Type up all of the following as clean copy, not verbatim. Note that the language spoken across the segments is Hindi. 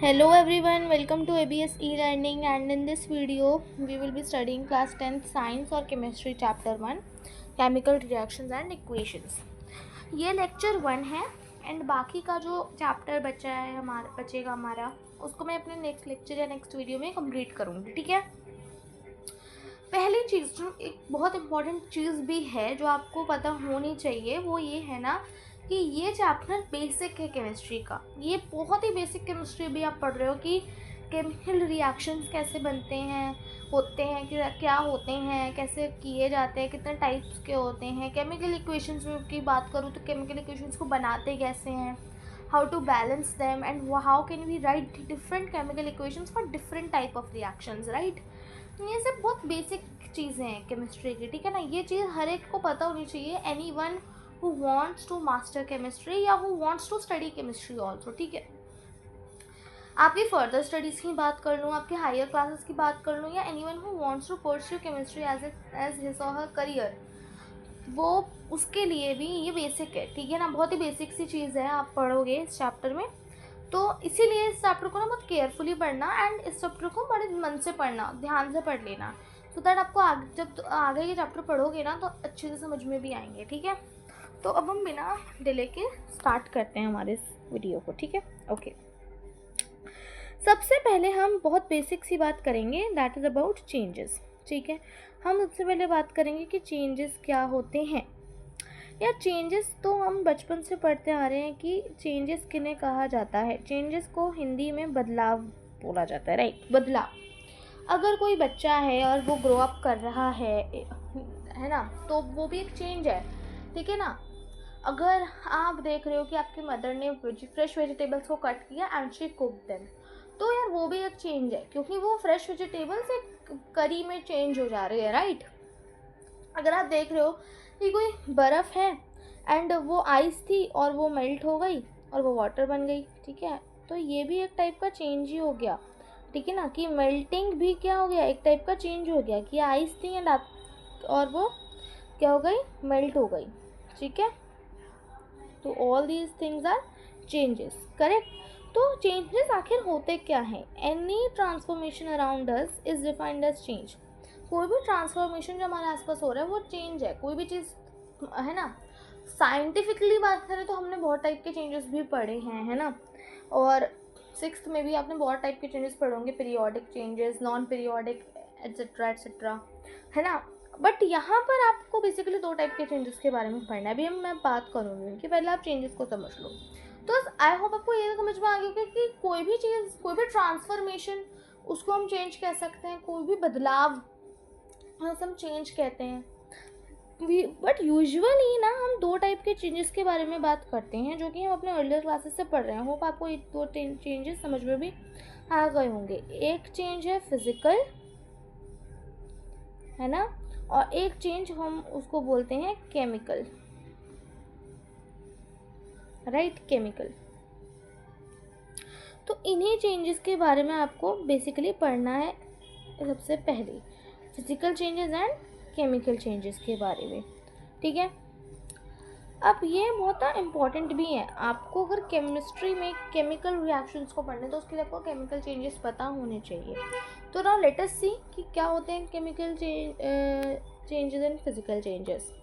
Hello everyone, welcome to ABS e-learning, and in this video we will be studying class 10th science और chemistry chapter 1 chemical reactions and equations. ये lecture 1 है and बाकी का जो chapter बचेगा हमारा उसको मैं अपने next lecture या next video में complete करूँगी. ठीक है. पहली चीज़ जो एक बहुत इम्पॉर्टेंट चीज़ भी है जो आपको पता होनी चाहिए वो ये है ना कि ये चैप्टर बेसिक है केमिस्ट्री का. ये बहुत ही बेसिक केमिस्ट्री भी आप पढ़ रहे हो कि केमिकल रिएक्शंस कैसे बनते हैं क्या होते हैं, कैसे किए जाते हैं, कितने टाइप्स के होते हैं. केमिकल इक्वेशंस की बात करूँ तो केमिकल इक्वेशंस को बनाते कैसे हैं, how to balance them and how can we write different chemical equations for different type of reactions. Right, ये सब बहुत बेसिक चीज़ें हैं केमिस्ट्री की. ठीक है ना. ये चीज़ हर एक को पता होनी चाहिए. Any one who wants to master chemistry या who wants to study chemistry also. ठीक है. आपकी फर्दर स्टडीज़ की बात कर लूँ, आपके हायर क्लासेस की बात कर लूँ, या anyone who wants to pursue chemistry as his और हर करियर, वो उसके लिए भी ये बेसिक है. ठीक है ना. बहुत ही बेसिक सी चीज़ है, आप पढ़ोगे इस चैप्टर में. तो इसीलिए इस चैप्टर को ना बहुत केयरफुली पढ़ना एंड इस चैप्टर को बड़े मन से पढ़ना, ध्यान से पढ़ लेना, सो दैट आपको जब आगे ये चैप्टर पढ़ोगे ना तो अच्छे से समझ में भी आएंगे. ठीक है. तो अब हम बिना डिले के स्टार्ट करते हैं हमारे इस वीडियो को. ठीक है. ओके. सबसे पहले हम बहुत बेसिक सी बात करेंगे, दैट इज़ अबाउट चेंजेस. ठीक है. हम सबसे पहले बात करेंगे कि चेंजेस क्या होते हैं. या चेंजेस तो हम बचपन से पढ़ते आ रहे हैं कि चेंजेस किन्हें कहा जाता है. चेंजेस को हिंदी में बदलाव बोला जाता है. राइट, बदलाव. अगर कोई बच्चा है और वो ग्रो अप कर रहा है ना, तो वो भी एक चेंज है. ठीक है ना. अगर आप देख रहे हो कि आपकी मदर ने फ्रेश वेजिटेबल्स को कट किया एंड शी कुक देम, तो यार वो भी एक चेंज है, क्योंकि वो फ्रेश वेजिटेबल्स एक करी में चेंज हो जा रही है. राइट. अगर आप देख रहे हो कि कोई बर्फ़ है एंड वो आइस थी और वो मेल्ट हो गई और वो वाटर बन गई. ठीक है. तो ये भी एक टाइप का चेंज ही हो गया. ठीक है ना. कि मेल्टिंग भी क्या हो गया, एक टाइप का चेंज हो गया कि आइस थी एंड और वो क्या हो गई, मेल्ट हो गई. ठीक है. तो all these things are changes. Correct. तो चेंजेस आखिर होते क्या हैं. Any transformation around us is defined as change. कोई भी ट्रांसफॉर्मेशन जो हमारे आसपास हो रहा है वो चेंज है. कोई भी चीज़ है ना. साइंटिफिकली बात करें तो हमने बहुत टाइप के चेंजेस भी पढ़े हैं, है ना. और 6th में भी आपने बहुत टाइप के चेंजेस पढ़े होंगे, periodic changes, non periodic, etcetera etcetera, है ना. बट यहाँ पर आपको बेसिकली 2 टाइप के चेंजेस के बारे में पढ़ना है. अभी मैं बात करूँगी कि पहले आप चेंजेस को समझ लो. तो आई होप आपको ये समझ में आ गया कि कोई भी चीज़, कोई भी ट्रांसफॉर्मेशन, उसको हम चेंज कह सकते हैं. कोई भी बदलाव हम चेंज कहते हैं. बट यूजुअली ना हम 2 टाइप के चेंजेस के बारे में बात करते हैं जो कि हम अपने अर्लियर क्लासेस से पढ़ रहे हैं. होप आपको ये 2 चेंजेस समझ में भी आ गए होंगे. एक चेंज है फिजिकल, है ना, और एक चेंज हम उसको बोलते हैं केमिकल. Right, chemical. तो इन्हीं चेंजेस के बारे में आपको बेसिकली पढ़ना है सबसे पहले, physical changes and chemical changes के बारे में. ठीक है. अब ये बहुत इम्पॉर्टेंट भी है आपको. अगर केमिस्ट्री में केमिकल रिएक्शंस को पढ़ने तो उसके लिए आपको केमिकल चेंजेस पता होने चाहिए. तो नाउ लेट अस सी कि क्या होते हैं chemical changes and physical changes.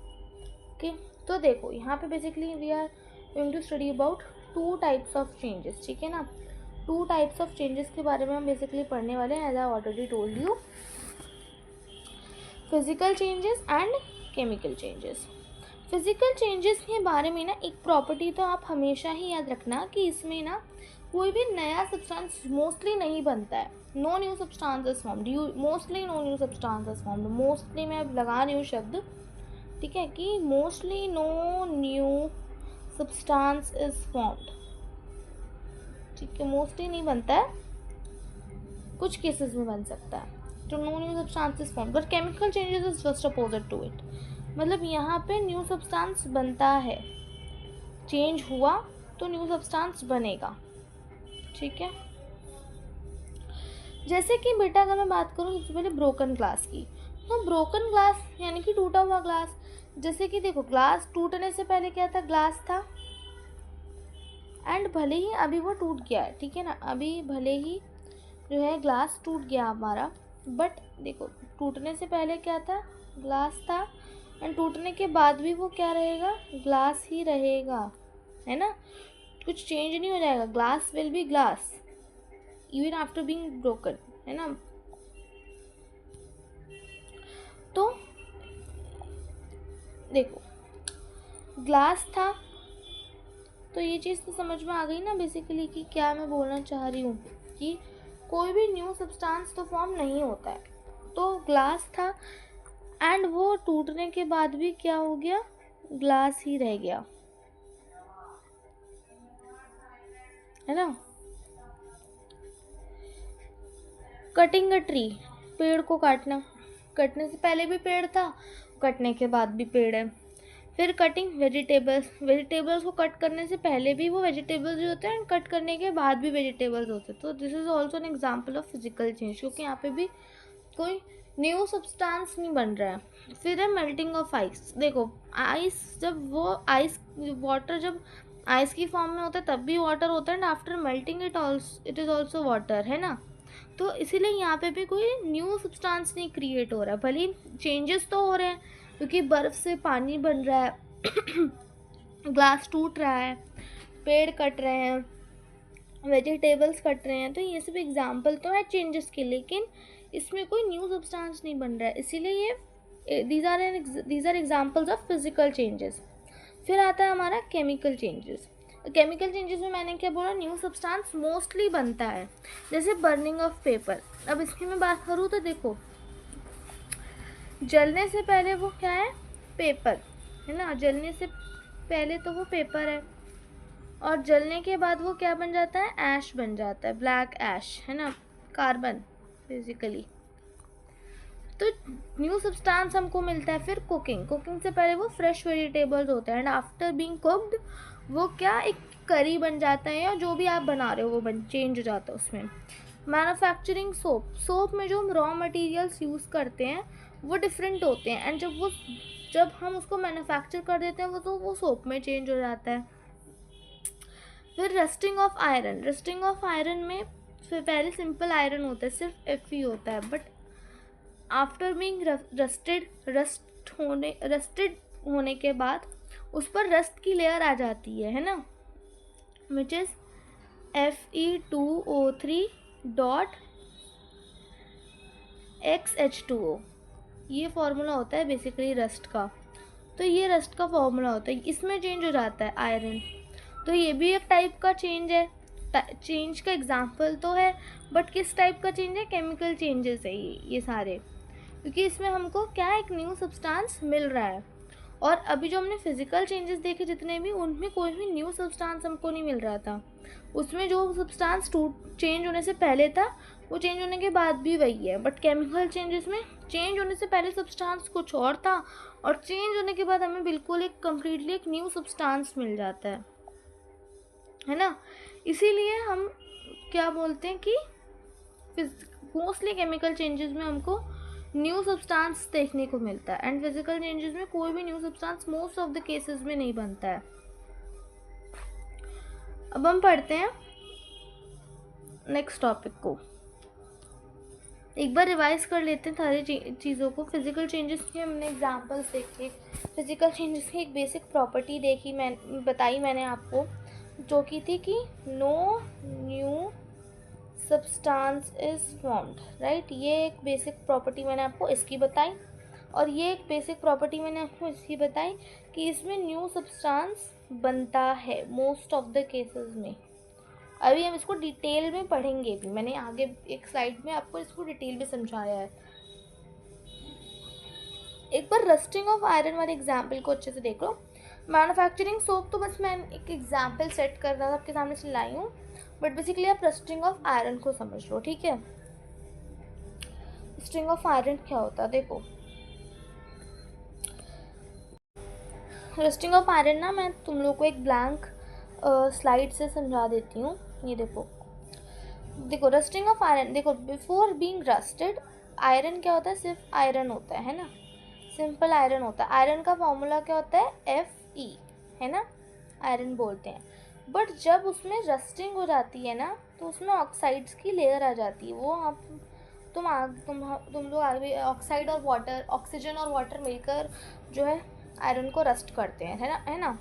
Okay. तो देखो यहाँ पे basically we are going to study about 2 types of changes. ठीक है ना. 2 टाइप्स ऑफ चेंजेस के बारे में हम बेसिकली पढ़ने वाले हैं, as I already told you. Physical changes and chemical changes. Physical changes के बारे में ना एक प्रॉपर्टी तो आप हमेशा ही याद रखना कि इसमें ना कोई भी नया सब्सटेंस मोस्टली नहीं बनता है. No new substance is formed. Mostly no new substance is formed. Mostly मैं अब लगा रही हूँ शब्द. ठीक है. कि mostly no new substance is formed. ठीक है. मोस्टली नहीं बनता है, कुछ केसेस में बन सकता है. तो no new substance is formed. But chemical changes is just opposite to it. मतलब यहाँ पे न्यू सब्सटेंस बनता है, चेंज हुआ तो न्यू सब्सटेंस बनेगा. ठीक है. जैसे कि बेटा अगर मैं बात करूँ सबसे पहले ब्रोकन ग्लास की, तो ब्रोकन ग्लास यानी कि टूटा हुआ ग्लास. जैसे कि देखो, ग्लास टूटने से पहले क्या था, ग्लास था एंड भले ही अभी वो टूट गया है, ठीक है ना, अभी भले ही जो है ग्लास टूट गया हमारा, बट देखो टूटने से पहले क्या था, ग्लास था, एंड टूटने के बाद भी वो क्या रहेगा, ग्लास ही रहेगा, है ना, कुछ चेंज नहीं हो जाएगा, glass will be glass even after being broken, है ना। तो देखो ग्लास था, तो ये चीज़ तो समझ में आ गई ना बेसिकली कि क्या मैं बोलना चाह रही हूँ, कि कोई भी न्यू सब्सटेंस तो फॉर्म नहीं होता है। तो ग्लास था एंड वो टूटने के बाद भी क्या हो गया, ग्लास ही रह गया, है ना। कटिंग अ ट्री, पेड़ को काटना, कटने से पहले भी पेड़ था, कटने के बाद भी पेड़ है। फिर कटिंग वेजिटेबल्स, वेजिटेबल्स को कट करने से पहले भी वो वेजिटेबल्स ही होते हैं एंड कट करने के बाद भी वेजिटेबल्स होते हैं। तो this is also an example of physical change, क्योंकि यहाँ पे भी कोई न्यू सब्सटेंस नहीं बन रहा है। फिर है मेल्टिंग ऑफ आइस। देखो आइस, जब वो आइस वाटर जब आइस की फॉर्म में होता है तब भी वाटर होता है and after melting it is also water, है ना। तो इसीलिए यहाँ पे भी कोई न्यू सब्सटेंस नहीं क्रिएट हो रहा है, भले चेंजेस तो हो रहे हैं क्योंकि बर्फ़ से पानी बन रहा है ग्लास टूट रहा है, पेड़ कट रहे हैं, वेजिटेबल्स कट रहे हैं, तो ये सब एग्जांपल तो है चेंजेस के, लेकिन इसमें कोई न्यू सब्सटेंस नहीं बन रहा है, इसीलिए ये these are examples of physical changes. फिर आता है हमारा केमिकल चेंजेस। केमिकल चेंजेस में मैंने क्या बोला, न्यू सब्सटेंस मोस्टली बनता है, जैसे बर्निंग ऑफ पेपर। अब इसकी मैं बात करूँ तो देखो जलने से पहले वो क्या है, पेपर, है ना, जलने से पहले तो वो पेपर है, और जलने के बाद वो क्या बन जाता है, ऐश बन जाता है, ब्लैक ऐश, है ना, कार्बन बेसिकली। तो न्यू सब्सटेंस हमको मिलता है। फिर कुकिंग, कुकिंग से पहले वो फ्रेश वेजिटेबल्स होते हैं एंड आफ्टर बीइंग कुक्ड वो क्या एक करी बन जाता है, या जो भी आप बना रहे हो वो चेंज हो जाता है उसमें। मैन्युफैक्चरिंग सोप, सोप में जो हम रॉ मटेरियल्स यूज़ करते हैं वो डिफरेंट होते हैं एंड जब हम उसको मैन्युफैक्चर कर देते हैं वो सोप में चेंज हो जाता है। फिर rusting of iron, rusting of iron में फिर पहले सिंपल आयरन होता है, सिर्फ Fe होता है, बट आफ्टर बीइंग रस्टेड होने के बाद उस पर रस्ट की लेयर आ जाती है ना, which is Fe2O3 dot XH2O। ये फार्मूला होता है बेसिकली रस्ट का, तो ये रस्ट का फार्मूला होता है, इसमें चेंज हो जाता है आयरन। तो ये भी एक टाइप का चेंज है, चेंज का एग्जाम्पल तो है, बट किस टाइप का चेंज है, केमिकल चेंजेस है ये सारे, क्योंकि इसमें हमको क्या एक न्यू सब्सटेंस मिल रहा है। और अभी जो हमने फिजिकल चेंजेस देखे जितने भी, उनमें कोई भी न्यू सब्सटेंस हमको नहीं मिल रहा था, उसमें जो सब्सटेंस चेंज होने से पहले था वो चेंज होने के बाद भी वही है। बट केमिकल चेंजेस में चेंज होने से पहले सब्सटेंस कुछ और था और चेंज होने के बाद हमें बिल्कुल एक कम्प्लीटली एक न्यू सब्सटेंस मिल जाता है ना। इसीलिए हम क्या बोलते हैं कि मोस्टली केमिकल चेंजेस में हमको न्यू सब्सटेंस देखने को मिलता है एंड फिजिकल चेंजेस में कोई भी new substance most of the cases में नहीं बनता है। अब हम पढ़ते हैं नेक्स्ट टॉपिक को, एक बार रिवाइज कर लेते हैं सारी चीज़ों को। फिजिकल चेंजेस के हमने एग्जांपल्स देखे, फिजिकल चेंजेस की एक बेसिक प्रॉपर्टी देखी, मैंने आपको, जो की थी कि no new substance is formed, right. ये एक बेसिक प्रॉपर्टी मैंने आपको इसकी बताई, और ये एक बेसिक प्रॉपर्टी मैंने आपको इसकी बताई कि इसमें न्यू सब्सटेंस बनता है मोस्ट ऑफ द केसेस में। अभी हम इसको डिटेल में पढ़ेंगे भी, मैंने आगे एक स्लाइड में आपको इसको डिटेल में समझाया है। एक बार रस्टिंग ऑफ आयरन वाले एग्जाम्पल को अच्छे से देख लो। मैन्युफैक्चरिंग सोप तो बस मैं एक एग्जाम्पल सेट कर रहा था, आपके सामने से लाई हूँ, बट बेसिकली आप रस्टिंग ऑफ आयरन को समझ लो, ठीक है। रस्टिंग ऑफ आयरन क्या होता है, देखो रस्टिंग ऑफ आयरन ना मैं तुम लोग को एक ब्लैंक स्लाइड से समझा देती हूँ। ये देखो रस्टिंग ऑफ आयरन, देखो बिफोर बीइंग रस्टेड आयरन क्या होता है, सिर्फ आयरन होता है ना, सिंपल आयरन होता है। आयरन का फॉर्मूला क्या होता है, Fe, है ना, आयरन बोलते हैं। बट जब उसमें रस्टिंग हो जाती है ना तो उसमें ऑक्साइड्स की लेयर आ जाती है। वो आप तुम लोग आगे ऑक्साइड और वाटर, ऑक्सीजन और वाटर मिलकर जो है आयरन को रस्ट करते हैं, है ना।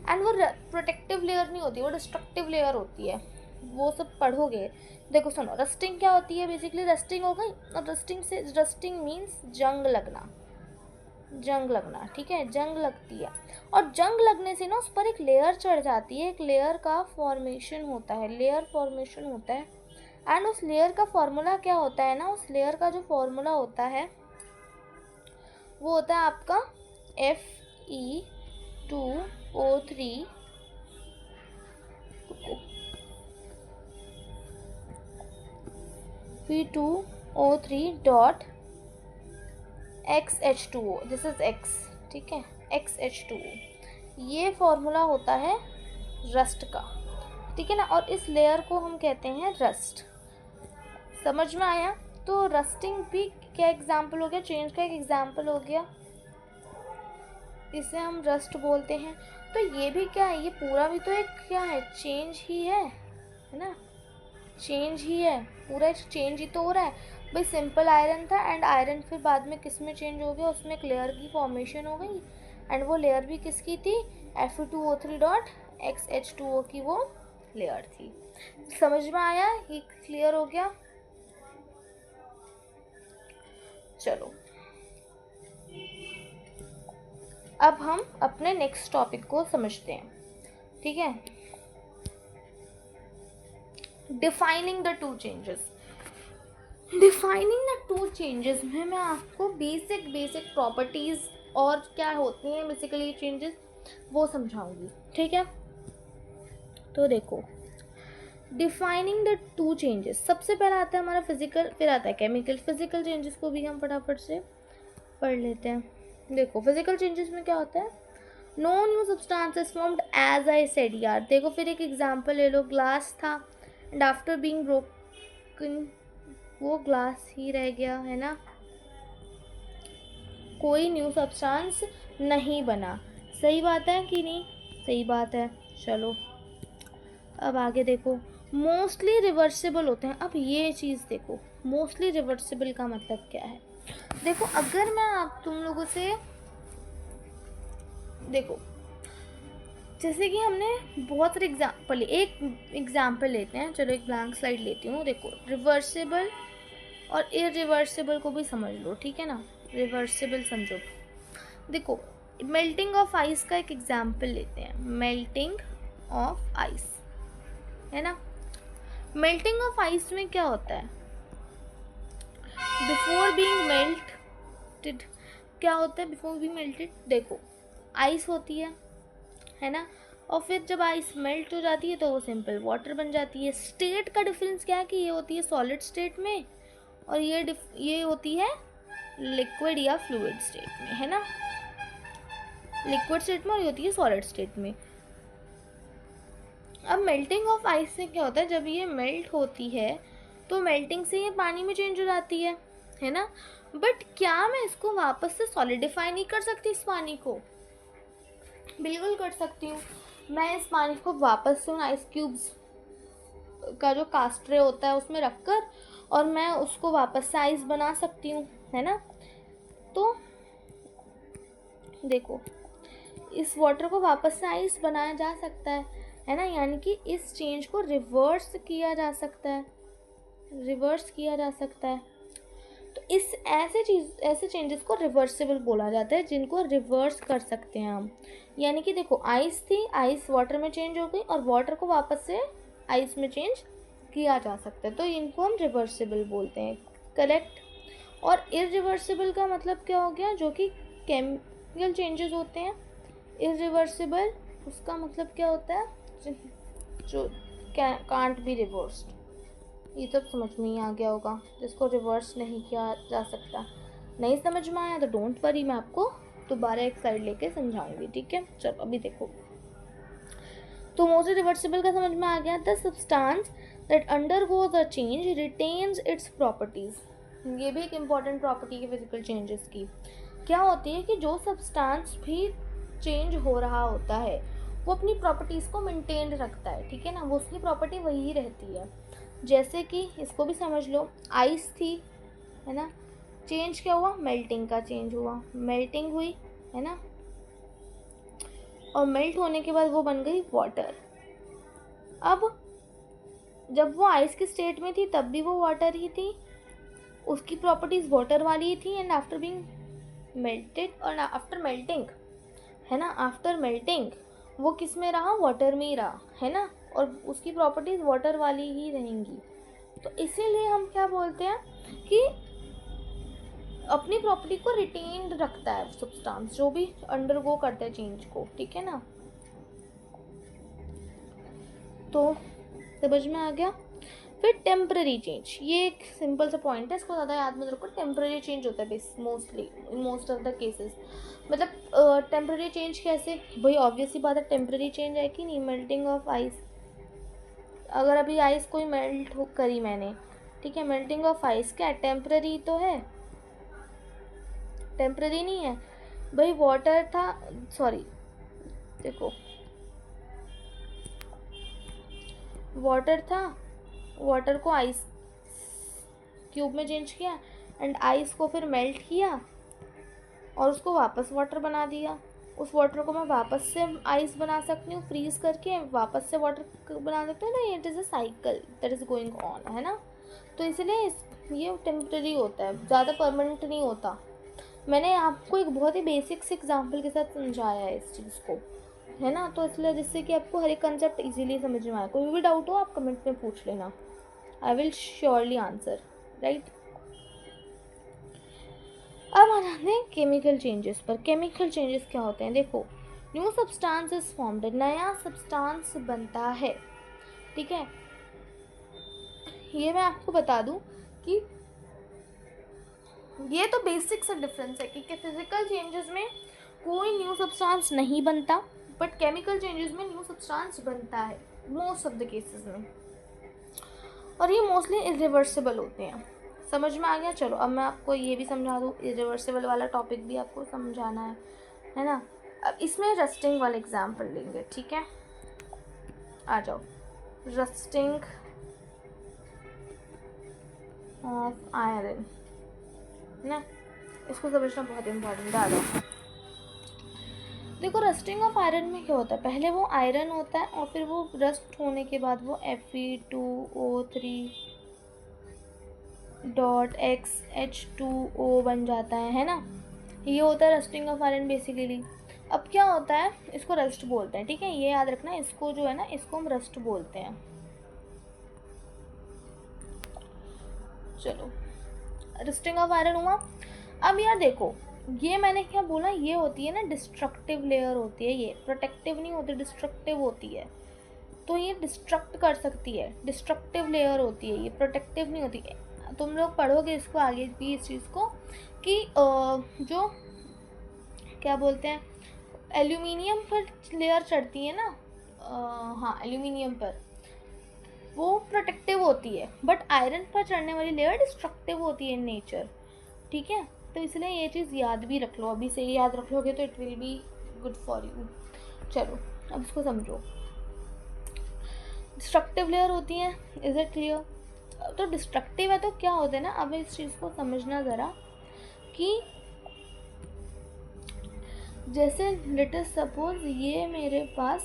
एंड वो प्रोटेक्टिव लेयर नहीं होती, वो डिस्ट्रक्टिव लेयर होती है। वो सब पढ़ोगे। देखो सुनो, रस्टिंग क्या होती है? बेसिकली रस्टिंग हो गई, और रस्टिंग मीन्स जंग लगना, जंग लगना, ठीक है, जंग लगती है। और जंग लगने से ना उस पर एक लेयर चढ़ जाती है, एक लेयर का फॉर्मेशन होता है, लेयर फॉर्मेशन होता है। एंड उस लेयर का फॉर्मूला क्या होता है ना, उस लेयर का जो फॉर्मूला होता है वो होता है आपका Fe2O3 Fe2O3 dot XH2O, this is X, ठीक है, XH2O, ये फॉर्मूला होता है रस्ट का, ठीक है ना। और इस लेयर को हम कहते हैं रस्ट। समझ में आया? तो रस्टिंग भी क्या एग्जाम्पल हो गया, चेंज का एक एग्जाम्पल हो गया, इसे हम रस्ट बोलते हैं। तो ये भी क्या है, ये पूरा भी तो एक क्या है, चेंज ही है ना, चेंज ही है, पूरा एक चेंज ही तो हो रहा है भाई। सिंपल आयरन था एंड आयरन फिर बाद में किस में चेंज हो गया, उसमें एक लेयर की फॉर्मेशन हो गई। एंड वो लेयर भी किसकी थी? Fe2O3 डॉट XH2O की वो लेयर थी। समझ में आया? ये क्लियर हो गया? चलो अब हम अपने नेक्स्ट टॉपिक को समझते हैं, ठीक है। Defining the two changes. Defining the two changes में मैं आपको बेसिक प्रॉपर्टीज और क्या होती हैं बेसिकली चेंजेस वो समझाऊंगी, ठीक है। तो देखो, डिफाइनिंग द टू चेंजेस, सबसे पहला आता है हमारा फिजिकल, फिर आता है केमिकल। फिजिकल चेंजेस को भी हम फटाफट से पढ़ लेते हैं। देखो फिजिकल चेंजेस में क्या होता है, no new substances formed as I said यार। देखो फिर एक एग्जांपल ले लो, ग्लास था एंड आफ्टर बीइंग ब्रोकन वो ग्लास ही रह गया, है ना, कोई न्यू सब्सटेंस नहीं बना। सही बात है कि नहीं? सही बात है। चलो अब आगे देखो, मोस्टली रिवर्सिबल होते हैं। अब ये चीज़ देखो, मोस्टली रिवर्सिबल का मतलब क्या है। देखो अगर मैं आप तुम लोगों से, देखो जैसे कि हमने बहुत सारे एग्जाम्पल, एक एग्जाम्पल लेते हैं, चलो एक ब्लैंक स्लाइड लेती हूँ। देखो रिवर्सिबल और इरिवर्सिबल को भी समझ लो, ठीक है ना। रिवर्सिबल समझो, देखो मेल्टिंग ऑफ आइस का एक एग्जाम्पल लेते हैं। मेल्टिंग ऑफ आइस, है ना। मेल्टिंग ऑफ आइस में क्या होता है, बिफोर बीइंग मेल्टेड, क्या होता है बिफोर बीइंग मेल्टेड, देखो आइस होती है ना, और फिर जब आइस मेल्ट हो जाती है तो वो सिंपल वाटर बन जाती है। स्टेट का डिफरेंस क्या है कि ये होती है सॉलिड स्टेट में और ये होती है लिक्विड या फ्लूइड स्टेट में, है ना। लिक्विड स्टेट में और ये होती है सॉलिड स्टेट में। अब मेल्टिंग ऑफ आइस से क्या होता है, जब ये मेल्ट होती है तो मेल्टिंग से ये पानी में चेंज हो जाती है ना। बट क्या मैं इसको वापस से सॉलिडिफाई नहीं कर सकती इस पानी को? बिल्कुल कर सकती हूँ। मैं इस पानी को वापस से उन आइस क्यूब्स का जो कास्ट्रे होता है उसमें रखकर और मैं उसको वापस से आइस बना सकती हूँ, है ना। तो देखो इस वाटर को वापस से आइस बनाया जा सकता है ना, यानी कि इस चेंज को रिवर्स किया जा सकता है, रिवर्स किया जा सकता है। तो इस ऐसे चेंजेस को रिवर्सिबल बोला जाता है, जिनको रिवर्स कर सकते हैं हम। यानी कि देखो आइस थी, आइस वाटर में चेंज हो गई और वाटर को वापस से आइस में चेंज किया जा सकता है, तो इनको हम रिवर्सिबल बोलते हैं, करेक्ट। और इरिवर्सिबल का मतलब क्या हो गया, जो कि केमिकल चेंजेस होते हैं। इरिवर्सिबल उसका मतलब क्या होता है, जो कांट बी रिवर्स्ड। ये तो समझ में ही आ गया होगा, जिसको रिवर्स नहीं किया जा सकता। नहीं समझ में आया तो डोंट वरी, मैं आपको दोबारा एक स्लाइड लेके समझाऊंगी, ठीक है। चलो अभी देखो, तो मोस्टली रिवर्सिबल का समझ में आ गया। The substance that undergoes a change retains its properties. ये भी एक इम्पॉर्टेंट प्रॉपर्टी है फिजिकल चेंजेस की। क्या होती है कि जो सब्सटेंस भी चेंज हो रहा होता है वो अपनी प्रॉपर्टीज़ को मेंटेन रखता है, ठीक है ना, वो उसकी प्रॉपर्टी वही रहती है। जैसे कि इसको भी समझ लो, आइस थी, है ना, चेंज क्या हुआ, मेल्टिंग का चेंज हुआ, मेल्टिंग हुई, है ना, और मेल्ट होने के बाद वो बन गई वाटर। अब जब वो आइस की स्टेट में थी तब भी वो वाटर ही थी, उसकी प्रॉपर्टीज़ वाटर वाली ही थी, एंड आफ्टर बीइंग मेल्टेड और आफ्टर मेल्टिंग, है ना, आफ्टर मेल्टिंग वो किस में रहा, वाटर में ही रहा, है ना, और उसकी प्रॉपर्टीज़ वाटर वाली ही रहेंगी। तो इसीलिए हम क्या बोलते हैं कि अपनी प्रॉपर्टी को रिटेन्ड रखता है सब्सटेंस जो भी अंडरगो करता है चेंज को, ठीक है ना। तो समझ में आ गया। फिर टेम्पररी चेंज, ये एक सिंपल सा पॉइंट है, इसको ज़्यादा याद मत रखो। टेम्पररी चेंज होता है mostly in most of the cases. मतलब टेम्पररी चेंज कैसे, भाई ऑब्वियस ही बात है, टेम्पररी चेंज है कि नहीं, मेल्टिंग ऑफ आइस। अगर अभी आइस कोई मेल्ट हो करी मैंने, ठीक है, मेल्टिंग ऑफ आइस क्या टेम्पररी तो है, टेम्पररी नहीं है भाई। वाटर था, सॉरी देखो, वाटर था, वाटर को आइस क्यूब में चेंज किया, एंड आइस को फिर मेल्ट किया और उसको वापस वाटर बना दिया। उस वाटर को मैं वापस से आइस बना सकती हूँ, फ्रीज करके वापस से वाटर बना सकती हूँ ना। It is a cycle that is going on, है ना। तो इसलिए ये टेम्पररी होता है, ज़्यादा परमानेंट नहीं होता। मैंने आपको एक बहुत ही बेसिक से एग्जाम्पल के साथ समझाया है इस चीज़ को, है ना। तो इसलिए जिससे कि आपको हर एक कंसेप्ट इजीली समझ में आए। कोई भी डाउट हो आप कमेंट में पूछ लेना, I will surely answer, right. अब आ जाते हैं केमिकल चेंजेस पर। केमिकल चेंजेस क्या होते हैं, देखो, न्यू सब्सटेंस इज फॉर्म्ड, नया सब्सटेंस बनता है, ठीक है। ये मैं आपको बता दूं कि ये तो बेसिक सा डिफरेंस है कि फिजिकल चेंजेस में कोई न्यू सब्सटेंस नहीं बनता, बट केमिकल चेंजेस में न्यू सब्सटेंस बनता है मोस्ट ऑफ द केसेस में, और ये मोस्टली इरिवर्सिबल होते हैं। समझ में आ गया। चलो अब मैं आपको ये भी समझा दूँ, इरिवर्सिबल वाला टॉपिक भी आपको समझाना है ना। अब इसमें रस्टिंग वाला एग्जाम्पल लेंगे, ठीक है। आ जाओ, रस्टिंग ऑफ आयरन ना, इसको समझना बहुत इम्पोर्टेंट है। आ जाओ, देखो, रस्टिंग ऑफ आयरन में क्या होता है, पहले वो आयरन होता है और फिर वो रस्ट होने के बाद वो Fe2O3.XH2O बन जाता है ना। ये होता है रस्टिंग ऑफ आयरन बेसिकली। अब क्या होता है, इसको रस्ट बोलते हैं, ठीक है, ये याद रखना, इसको जो है ना, इसको हम रस्ट बोलते हैं। चलो, रस्टिंग ऑफ आयरन हुआ। अब यार देखो, ये मैंने क्या बोला, ये होती है ना डिस्ट्रक्टिव लेयर होती है, ये प्रोटेक्टिव नहीं होती, डिस्ट्रक्टिव होती है। तो ये डिस्ट्रक्ट कर सकती है, डिस्ट्रक्टिव लेयर होती है, ये प्रोटेक्टिव नहीं होती है। तुम लोग पढ़ोगे इसको आगे भी इस चीज़ को कि जो क्या बोलते हैं, एल्यूमिनियम पर लेयर चढ़ती है ना, हाँ एल्यूमिनियम पर वो प्रोटेक्टिव होती है, बट आयरन पर चढ़ने वाली लेयर डिस्ट्रक्टिव होती है इन नेचर, ठीक है। तो इसलिए ये चीज़ याद भी रख लो, अभी से ही याद रख लोगे तो it will be good for you. चलो अब इसको समझो, डिस्ट्रक्टिव लेयर होती है, इज इट क्लियर। तो डिस्ट्रक्टिव है तो क्या होता है ना, अब इस चीज़ को समझना ज़रा कि जैसे लेट अस सपोज ये मेरे पास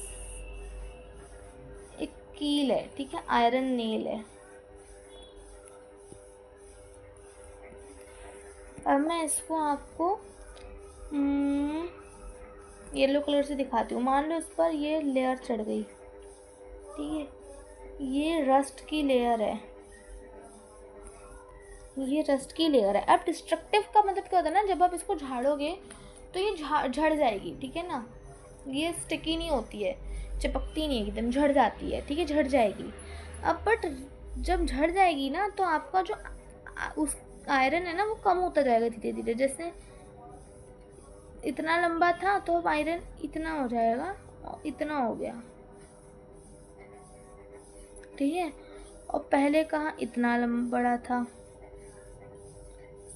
एक कील है, ठीक है, आयरन नेल है। अब मैं इसको आपको येलो कलर से दिखाती हूँ। मान लो इस पर ये लेयर चढ़ गई, ठीक है, ये रस्ट की लेयर है, ये रस्ट की लेयर है। अब डिस्ट्रक्टिव का मतलब क्या होता है ना, जब आप इसको झाड़ोगे तो ये झड़ जाएगी, ठीक है ना, ये स्टिकी नहीं होती है, चिपकती नहीं है, एकदम झड़ जाती है, ठीक है, झड़ जाएगी। अब बट जब झड़ जाएगी ना तो आपका जो उस आयरन है ना वो कम होता जाएगा धीरे धीरे। जैसे इतना लंबा था तो अब आयरन इतना हो जाएगा और इतना हो गया, ठीक है, और पहले कहाँ इतना लंबा बड़ा था।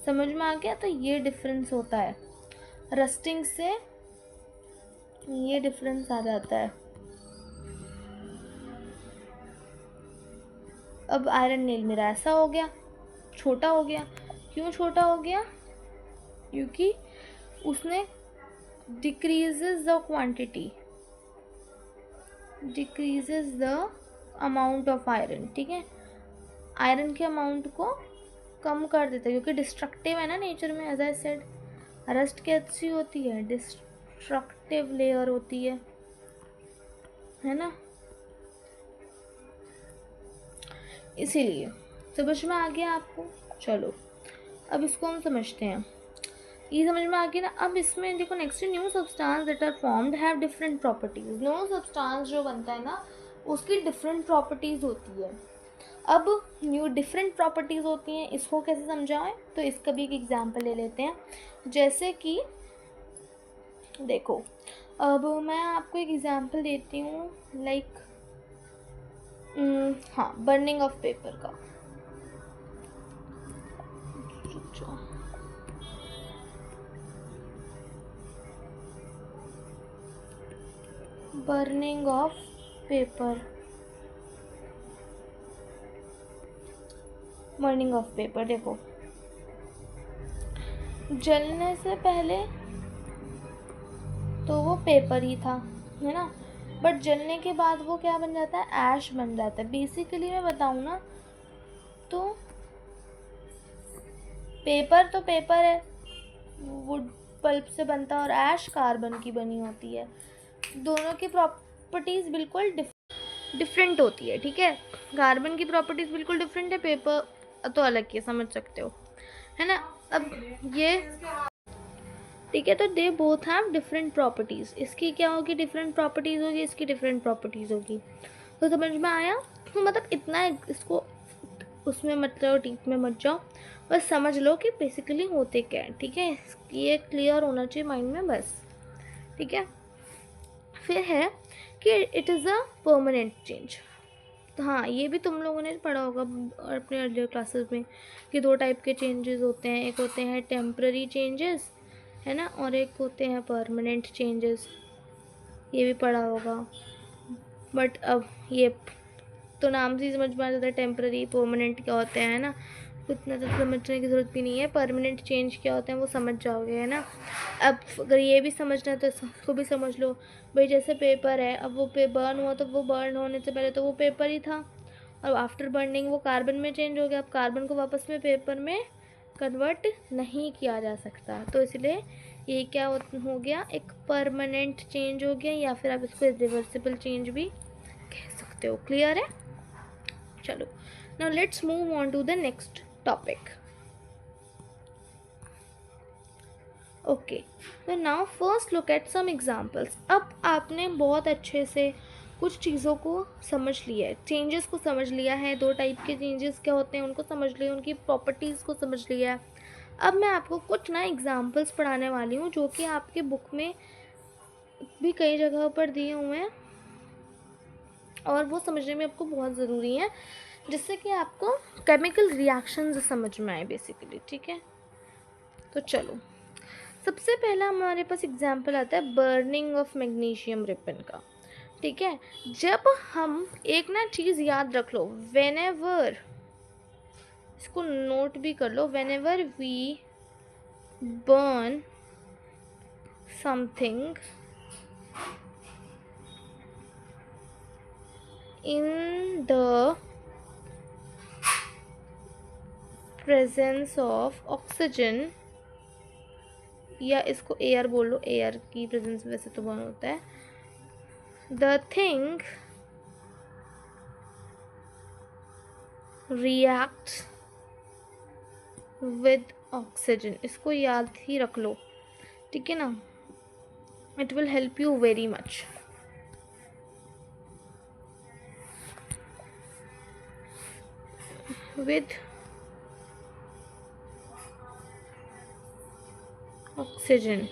समझ में आ गया। तो ये डिफरेंस होता है, रस्टिंग से ये डिफरेंस आ जाता है। अब आयरन नेल मेरा ऐसा हो गया, छोटा हो गया। क्यों छोटा हो गया? क्योंकि उसने decreases the quantity, decreases the amount of iron, ठीक है, आयरन के अमाउंट को कम कर देता है, क्योंकि डिस्ट्रक्टिव है ना नेचर में। एज आई सेड, रस्ट कैसी होती है? डिस्ट्रक्टिव लेयर होती है ना, इसीलिए। समझ में आ गया आपको? चलो अब इसको हम समझते हैं। ये समझ में आ गया ना। अब इसमें देखो next, new substance that are formed have different properties. New substance जो बनता है ना, उसकी डिफरेंट प्रॉपर्टीज होती है। अब न्यू डिफरेंट प्रॉपर्टीज होती हैं, इसको कैसे समझाएं? तो इसका भी एक एग्जांपल ले लेते हैं। जैसे कि देखो, अब मैं आपको एक एग्जांपल देती हूँ, लाइक हाँ, बर्निंग ऑफ पेपर का। Burning of paper, burning of paper. देखो, जलने से पहले तो वो पेपर ही था, है ना, बट जलने के बाद वो क्या बन जाता है? ऐश बन जाता है। बेसिकली मैं बताऊँ ना, तो पेपर तो पेपर है, वुड पल्प से बनता है, और ऐश कार्बन की बनी होती है। दोनों की प्रॉपर्टीज बिल्कुल डिफरेंट होती है, ठीक है। कार्बन की प्रॉपर्टीज बिल्कुल डिफरेंट है, पेपर तो अलग ही, समझ सकते हो, है ना। अब ये ठीक है, तो they both have different properties. इसकी क्या होगी? डिफरेंट प्रॉपर्टीज होगी, इसकी डिफरेंट प्रॉपर्टीज होगी। तो समझ में आया? तो मतलब इतना, इसको उसमें मतलब डीप में मत जाओ, बस समझ लो कि बेसिकली होते क्या है, ठीक है। ये क्लियर होना चाहिए माइंड में बस, ठीक है। फिर है कि it is a permanent change. तो हाँ, ये भी तुम लोगों ने पढ़ा होगा अपने अर्लियर क्लासेस में कि दो टाइप के चेंजेस होते हैं। एक होते हैं टेम्पररी चेंजेस, है ना, और एक होते हैं परमानेंट चेंजेस। ये भी पढ़ा होगा, बट अब ये तो नाम से ही समझ में आ जाता है टेम्पररी परमानेंट क्या होते हैं, है ना। इतना तो समझने की ज़रूरत भी नहीं है। परमानेंट चेंज क्या होते हैं वो समझ जाओगे, है ना। अब अगर ये भी समझना है तो इसको भी समझ लो भाई। जैसे पेपर है, अब वो बर्न हुआ, तो वो बर्न होने से पहले तो वो पेपर ही था, और आफ्टर बर्निंग वो कार्बन में चेंज हो गया। अब कार्बन को वापस में पेपर में कन्वर्ट नहीं किया जा सकता, तो इसलिए ये क्या हो गया? एक परमानेंट चेंज हो गया, या फिर आप इसको रिवर्सिबल चेंज भी कह सकते हो। क्लियर है? चलो, now let's move on to the next topic. Okay, तो now first look at some examples. अब आपने बहुत अच्छे से कुछ चीज़ों को समझ लिया है, चेंजेस को समझ लिया है, दो टाइप के चेंजेस क्या होते हैं उनको समझ लिया, उनकी प्रॉपर्टीज़ को समझ लिया है। अब मैं आपको कुछ ना एग्जांपल्स पढ़ाने वाली हूँ जो कि आपके बुक में भी कई जगह पर दिए हुए हैं, और वो समझने में आपको बहुत ज़रूरी है, जिससे कि आपको केमिकल रिएक्शंस समझ में आए बेसिकली, ठीक है। तो चलो, सबसे पहला हमारे पास एग्जाम्पल आता है बर्निंग ऑफ मैग्नीशियम रिबन का, ठीक है। जब हम एक ना चीज़ याद रख लो, व्हेनेवर, इसको नोट भी कर लो, whenever we burn something in the presence of oxygen, या इसको एयर बोल लो, एयर की प्रेजेंस वैसे तो बर्न होता है, the thing reacts with oxygen। इसको याद ही रख लो, ठीक है ना, it will help you very much। with oxygen,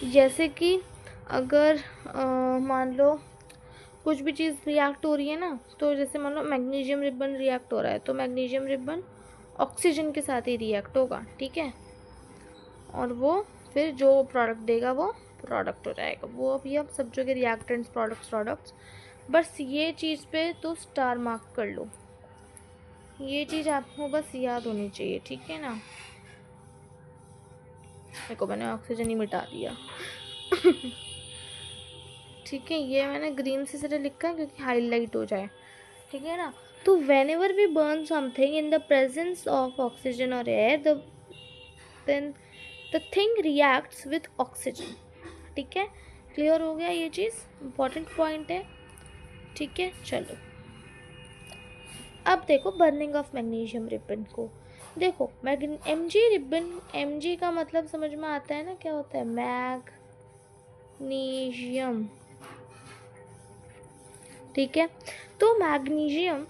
जैसे कि अगर मान लो कुछ भी चीज़ रिएक्ट हो रही है ना, तो जैसे मान लो मैग्नीशियम रिबन रिएक्ट हो रहा है, तो मैग्नीशियम रिबन ऑक्सीजन के साथ ही रिएक्ट होगा, ठीक है, और वो फिर जो प्रोडक्ट देगा वो प्रोडक्ट हो जाएगा। वो अभी आप सब जगह रिएक्टेंट्स, प्रोडक्ट्स, बस ये चीज़ पे तो स्टार मार्क कर लो, ये चीज़ आपको बस याद होनी चाहिए, ठीक है ना। देखो मैंने ऑक्सीजन ही मिटा दिया ठीक है, ये मैंने ग्रीन से सिर्फ लिखा है क्योंकि हाईलाइट हो जाए, ठीक है ना। तो whenever we burn something in the presence of oxygen और air then the thing reacts with oxygen, ठीक है। क्लियर हो गया, ये चीज़ इंपॉर्टेंट पॉइंट है, ठीक है। चलो अब देखो बर्निंग ऑफ मैग्नीशियम रिबन को। देखो एमजी रिबन, एमजी का मतलब समझ में आता है ना, क्या होता है, मैग्नीशियम, ठीक है। तो मैग्नीशियम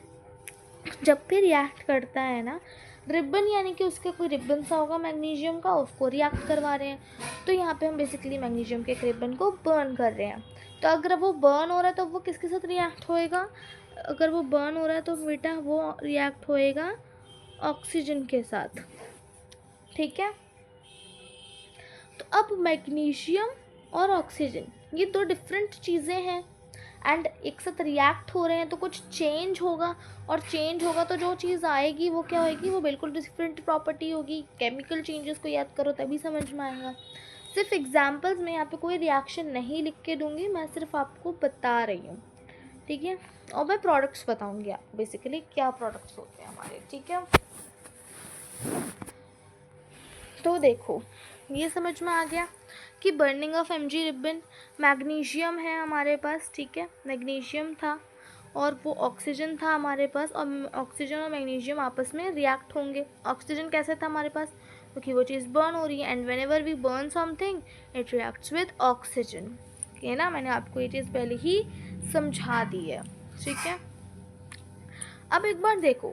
जब भी रिएक्ट करता है ना, रिबन यानी कि उसका कोई रिबन सा होगा मैग्नीशियम का, उसको रिएक्ट करवा रहे हैं। तो यहाँ पे हम बेसिकली मैग्नीशियम के एक रिबन को बर्न कर रहे हैं। तो अगर वो बर्न हो रहा है तो वो किसके साथ रिएक्ट होएगा, अगर वो बर्न हो रहा है तो बेटा वो रिएक्ट होएगा ऑक्सीजन के साथ, ठीक है। तो अब मैग्नीशियम और ऑक्सीजन ये दो डिफरेंट चीज़ें हैं एंड एक साथ रिएक्ट हो रहे हैं, तो कुछ चेंज होगा, और चेंज होगा तो जो चीज़ आएगी वो क्या होगी, वो बिल्कुल डिफरेंट प्रॉपर्टी होगी। केमिकल चेंजेस को याद करो तभी समझ में आएगा। सिर्फ एग्जांपल्स में यहाँ पे कोई रिएक्शन नहीं लिख के दूंगी, मैं सिर्फ आपको बता रही हूँ, ठीक है। और मैं प्रोडक्ट्स बताऊँगी आपको बेसिकली क्या प्रोडक्ट्स होते हैं हमारे, ठीक है। तो देखो ये समझ में आ गया कि burning of MG ribbon, magnesium है हमारे पास, ठीक है, मैग्नीशियम था और वो ऑक्सीजन था हमारे पास, और ऑक्सीजन और मैग्नीशियम आपस में रिएक्ट होंगे। ऑक्सीजन कैसे था हमारे पास, क्योंकि वो चीज़ बर्न हो रही है, and whenever we burn something it reacts with oxygen, है ना। मैंने आपको ये चीज़ पहले ही समझा दी है, ठीक है। अब एक बार देखो,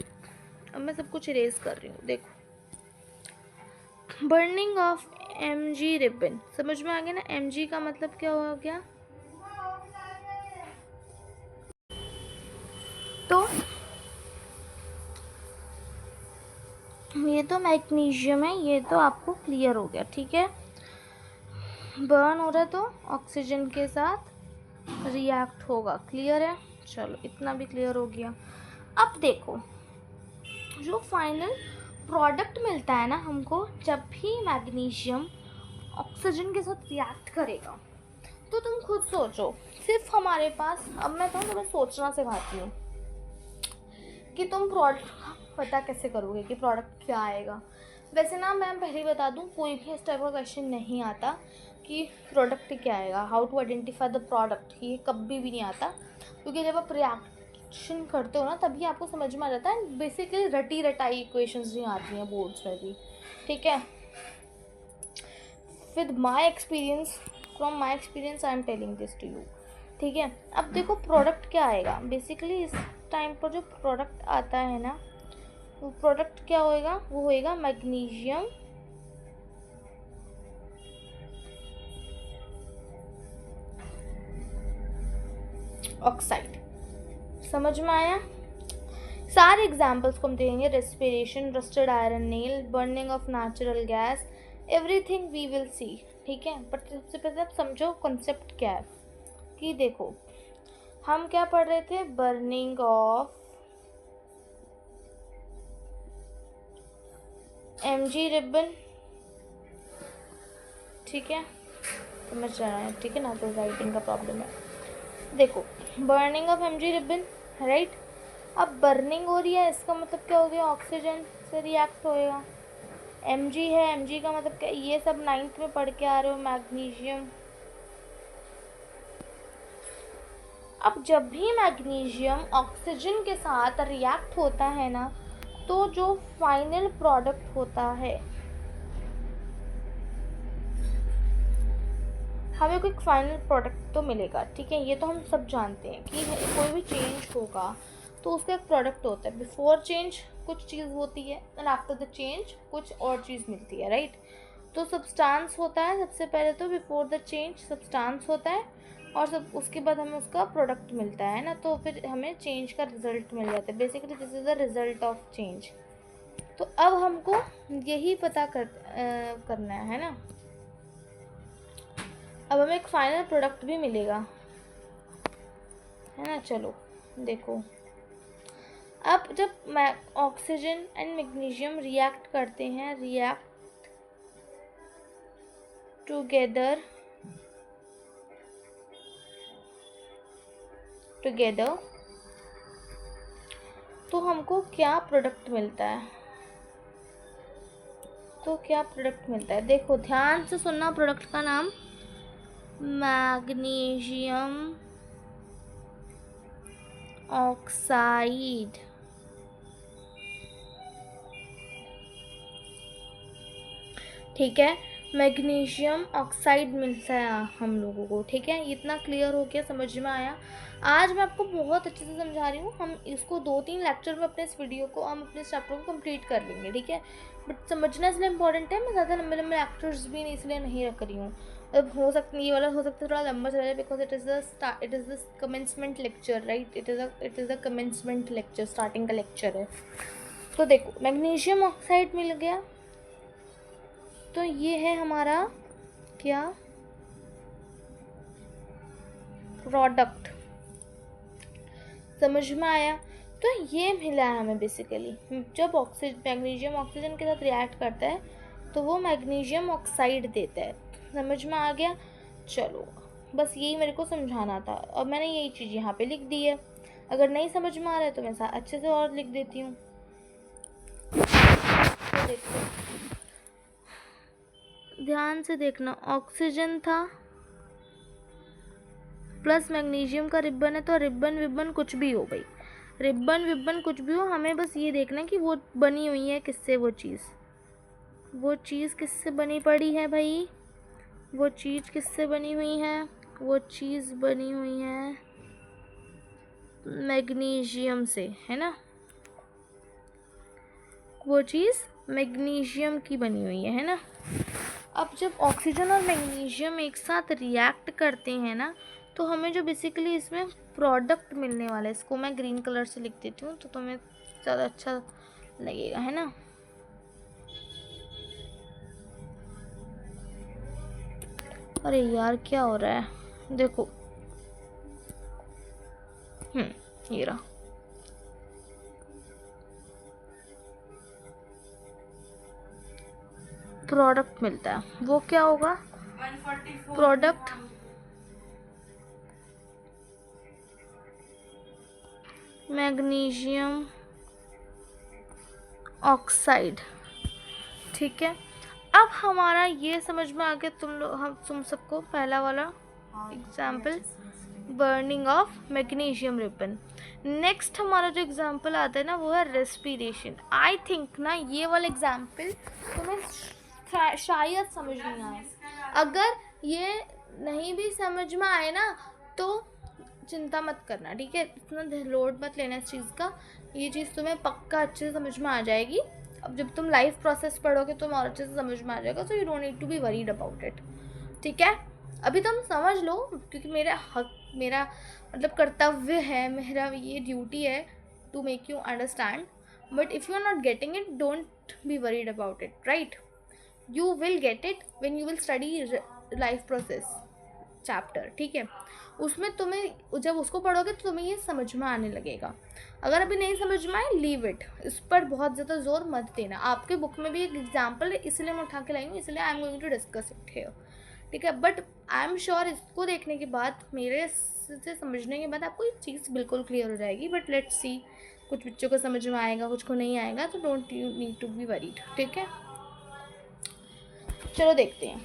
अब मैं सब कुछ इरेज कर रही हूँ, देखो बर्निंग ऑफ एमजी रिबन समझ में आ गया ना। एमजी का मतलब क्या हो गया, तो ये तो मैग्नीशियम है, ये तो आपको क्लियर हो गया, ठीक है। बर्न हो रहा है तो ऑक्सीजन के साथ रिएक्ट होगा, क्लियर है। चलो इतना भी क्लियर हो गया। अब देखो जो फाइनल प्रोडक्ट मिलता है ना हमको, जब भी मैग्नीशियम ऑक्सीजन के साथ रिएक्ट करेगा, तो तुम खुद सोचो, सिर्फ हमारे पास, अब मैं तुम्हें सोचना सिखाती हूँ कि तुम प्रोडक्ट पता कैसे करोगे कि प्रोडक्ट क्या आएगा। वैसे ना मैं पहले बता दूँ, कोई भी इस टाइप का क्वेश्चन नहीं आता कि प्रोडक्ट क्या आएगा, how to identify the product, ये कभी भी नहीं आता, क्योंकि जब आप रिएक्शन करते हो ना तभी आपको समझ में आ जाता है। बेसिकली रटी रटाई इक्वेशंस नहीं आती हैं बोर्ड्स में भी, ठीक है। With my experience, from my experience I am telling this to you, ठीक है। अब देखो प्रोडक्ट क्या आएगा, बेसिकली इस टाइम पर जो प्रोडक्ट आता है ना, वो प्रोडक्ट क्या होएगा, वो होएगा मैग्नीशियम ऑक्साइड। समझ में आया। सारे एग्जाम्पल्स को हम देखेंगे, respiration, rusted iron nail, burning of natural gas, everything we will see, ठीक है। बट सबसे पहले आप समझो कॉन्सेप्ट क्या है, कि देखो हम क्या पढ़ रहे थे, बर्निंग ऑफ एमजी रिबन, ठीक है, समझ रहा है, ठीक है ना। तो राइटिंग का प्रॉब्लम है, देखो burning of MG ribbon, right. अब बर्निंग हो रही है, इसका मतलब क्या हो गया, ऑक्सीजन से रिएक्ट होएगा। एमजी है, एमजी का मतलब क्या, ये सब 9th में पढ़ के आ रहे हो, मैग्नीशियम। अब जब भी मैग्नीशियम ऑक्सीजन के साथ रिएक्ट होता है ना, तो जो फाइनल प्रोडक्ट होता है, हमें कोई फाइनल प्रोडक्ट तो मिलेगा, ठीक है। ये तो हम सब जानते हैं कि कोई भी चेंज होगा तो उसका एक प्रोडक्ट होता है। बिफोर चेंज कुछ चीज़ होती है एंड आफ्टर द चेंज कुछ और चीज़ मिलती है, राइट। तो सब्सटेंस होता है सबसे पहले, तो बिफोर द चेंज सब्सटेंस होता है, और सब उसके बाद हमें उसका प्रोडक्ट मिलता है ना, तो फिर हमें चेंज का रिजल्ट मिल जाता है। Basically this is the result of change. तो अब हमको यही पता करना है ना, अब हमें एक फाइनल प्रोडक्ट भी मिलेगा, है ना। चलो देखो अब जब ऑक्सीजन एंड मैग्नीशियम रिएक्ट करते हैं, रिएक्ट टुगेदर तो हमको क्या प्रोडक्ट मिलता है? देखो ध्यान से सुनना प्रोडक्ट का नाम, मैग्नीशियम ऑक्साइड। ठीक है, मैग्नीशियम ऑक्साइड मिलता है हम लोगों को। ठीक है, इतना क्लियर हो गया, समझ में आया? आज मैं आपको बहुत अच्छे से समझा रही हूँ। हम इसको 2-3 लेक्चर में अपने इस वीडियो को, हम अपने चैप्टर को कंप्लीट कर लेंगे। ठीक है, बट समझना इसलिए इम्पॉर्टेंट है। मैं ज़्यादा लंबे लंबे लेक्चर्स भी नहीं इसलिए नहीं रख रही हूँ। अब हो सकता है ये वाला हो सकता है थोड़ा लंबा चला जाए, because it is the commencement lecture, right? It is the commencement lecture, starting का लेक्चर है। तो देखो मैग्नीशियम ऑक्साइड मिल गया, तो ये है हमारा क्या प्रोडक्ट। समझ में आया? तो ये मिला है हमें बेसिकली। जब मैग्नीशियम ऑक्सीजन के साथ रिएक्ट करता है तो वो मैग्नीशियम ऑक्साइड देता है। समझ में आ गया? चलो, बस यही मेरे को समझाना था। अब मैंने यही चीज़ यहाँ पे लिख दी है। अगर नहीं समझ में आ रहा है तो मैं अच्छे से और लिख देती हूँ। तो देखो ध्यान से देखना, ऑक्सीजन था प्लस मैग्नीशियम का रिबन है, तो रिबन कुछ भी हो भाई, रिबन कुछ भी हो, हमें बस ये देखना है कि वो बनी हुई है किससे। वो चीज़ किससे बनी पड़ी है भाई? वो चीज़ किससे बनी हुई है? वो चीज़ बनी हुई है मैग्नीशियम से, है ना? वो चीज़ मैग्नीशियम की बनी हुई है ना? अब जब ऑक्सीजन और मैग्नीशियम एक साथ रिएक्ट करते हैं ना, तो हमें जो बेसिकली इसमें प्रोडक्ट मिलने वाला है, इसको मैं ग्रीन कलर से लिख देती हूँ तो तुम्हें ज़्यादा अच्छा लगेगा, है ना? अरे यार क्या हो रहा है, देखो ये रहा। प्रोडक्ट मिलता है, वो क्या होगा? Product magnesium oxide. ठीक है, अब हमारा ये समझ में आ गया तुम सबको पहला वाला example, burning of magnesium ribbon. Next हमारा जो एग्जाम्पल आता है ना, वो है रेस्पिरेशन। आई थिंक ना ये वाला एग्जाम्पल तुम्हें शायद समझ नहीं आए। अगर ये नहीं भी समझ में आए ना तो चिंता मत करना, ठीक है? इतना लोड मत लेना इस चीज़ का, ये चीज़ तुम्हें पक्का अच्छे से समझ में आ जाएगी। अब जब तुम लाइफ प्रोसेस पढ़ोगे तो और अच्छे से समझ में आ जाएगा, so you don't need to be worried about it. ठीक है, अभी तुम समझ लो, क्योंकि मेरा मतलब कर्तव्य है, मेरा ये ड्यूटी है to make you understand. But if you are not getting it, don't be worried about it, right? You will get it when you will study life process chapter. ठीक है, उसमें तुम्हें जब उसको पढ़ोगे तो तुम्हें ये समझ में आने लगेगा। अगर अभी नहीं समझ में आए, लीव इट, इस पर बहुत ज़्यादा जोर मत देना। आपके बुक में भी एक एग्जाम्पल है, इसलिए मैं उठा के लाई हूँ, इसलिए I am going to discuss it here. ठीक है, बट आई एम श्योर इसको देखने के बाद, मेरे से समझने के बाद आपको ये चीज़ बिल्कुल क्लियर हो जाएगी। बट लेट्स सी, कुछ बच्चों को समझ में आएगा, कुछ को नहीं आएगा, तो don't you need to be worried. ठीक है, चलो देखते हैं।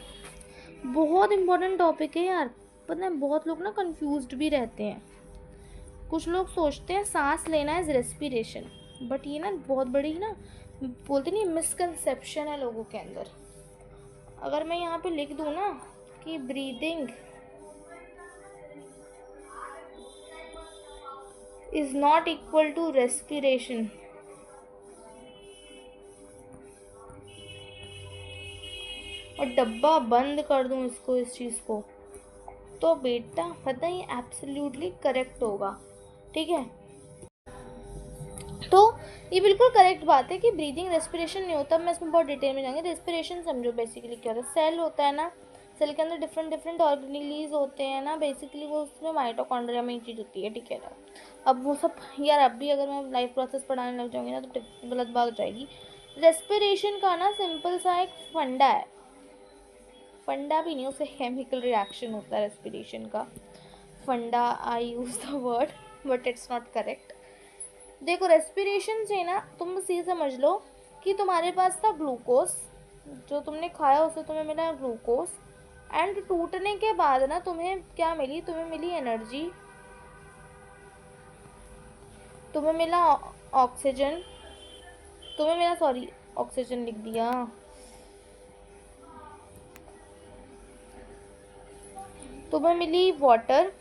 बहुत इंपॉर्टेंट टॉपिक है यार, पता है बहुत लोग ना कंफ्यूज्ड भी रहते हैं। कुछ लोग सोचते हैं सांस लेना इज रेस्पिरेशन, बट ये ना बहुत बड़ी ना बोलते नहीं मिसकंसेप्शन है लोगों के अंदर। अगर मैं यहाँ पे लिख दूँ ना कि breathing is not equal to respiration, और डब्बा बंद कर दूँ इसको, इस चीज़ को, तो बेटा पता ही एब्सोल्युटली करेक्ट होगा। ठीक है, तो ये बिल्कुल करेक्ट बात है कि ब्रीदिंग रेस्पिरेशन नहीं होता। मैं इसमें बहुत डिटेल में जाऊँगी। रेस्पिरेशन समझो बेसिकली क्या होता है। सेल होता है ना, सेल के अंदर डिफरेंट ऑर्गेनेलीज होते हैं ना, बेसिकली वो उसमें माइटोकॉन्ड्रिया में ही चीज़ होती है। ठीक है, अब वो सब यार, अब भी अगर मैं लाइफ प्रोसेस पढ़ाने लग जाऊँगी ना तो गलत बात हो जाएगी। रेस्पिरेशन का ना सिंपल सा एक फंडा है, फंडा भी नहीं, उसे केमिकल रिएक्शन होता है रेस्पिरेशन का। Funda, I use the word but it's not correct. देखो रेस्पिरेशन से ना तुम बस ये समझ लो कि तुम्हारे पास था ग्लूकोज, जो तुमने खाया उससे तुम्हें मिला ग्लूकोज, एंड टूटने के बाद ना तुम्हें क्या मिली, तुम्हें मिली एनर्जी, तुम्हें मिला ऑक्सीजन, तुम्हें मिला, सॉरी ऑक्सीजन लिख दिया, तुम्हें मिली वाटर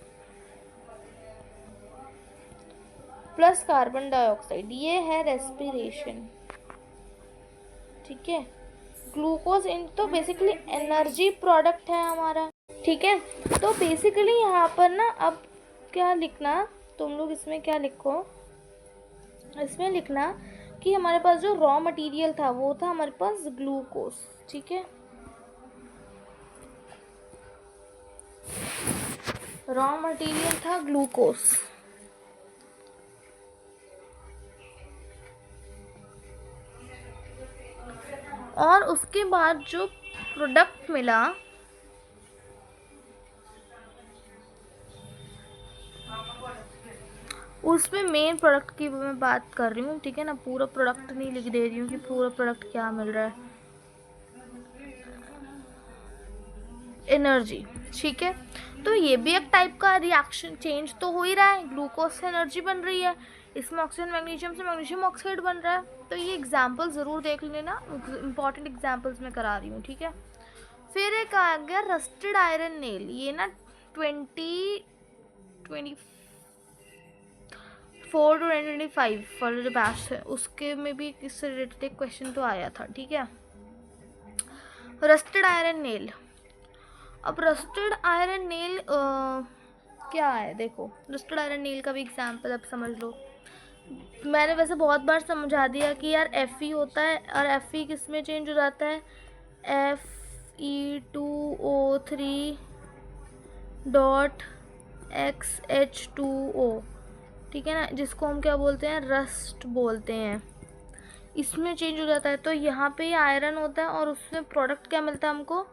प्लस कार्बन डाइऑक्साइड, ये है रेस्पिरेशन। ठीक है, ग्लूकोज इन तो बेसिकली एनर्जी प्रोडक्ट है हमारा। ठीक है, तो बेसिकली यहाँ पर ना अब क्या लिखना, तुम लोग इसमें क्या लिखो, इसमें लिखना कि हमारे पास जो रॉ मटेरियल था वो था हमारे पास ग्लूकोज। ठीक है, रॉ मटेरियल था ग्लूकोज, और उसके बाद जो प्रोडक्ट मिला उसमें मेन प्रोडक्ट की मैं बात कर रही हूँ। ठीक है ना, पूरा प्रोडक्ट नहीं लिख दे रही हूँ कि पूरा प्रोडक्ट क्या मिल रहा है, एनर्जी। ठीक है, तो ये भी एक टाइप का रिएक्शन, चेंज तो हो ही रहा है, ग्लूकोज से एनर्जी बन रही है, इसमें ऑक्सीजन मैग्नीशियम से मैग्नीशियम ऑक्साइड बन रहा है। तो ये एग्जाम्पल ज़रूर देख लेना, इंपॉर्टेंट एग्जाम्पल्स मैं करा रही हूँ। ठीक है, फिर एक आ गया रस्टेड आयरन नेल, ये ना 2024 to 2025 वाला जो बैच है उसके में भी इससे रिलेटेड एक क्वेश्चन तो आया था। ठीक है, रस्टेड आयरन नेल। अब रस्टेड आयरन नेल क्या है, देखो रस्टेड आयरन नेल का भी एग्जाम्पल अब समझ लो। मैंने वैसे बहुत बार समझा दिया कि यार Fe होता है, और Fe किस में चेंज हो जाता है, Fe2O3.XH2O। ठीक है ना, जिसको हम क्या बोलते हैं, रस्ट बोलते हैं, इसमें चेंज हो जाता है। तो यहाँ पे आयरन होता है और उसमें प्रोडक्ट क्या मिलता है हमको,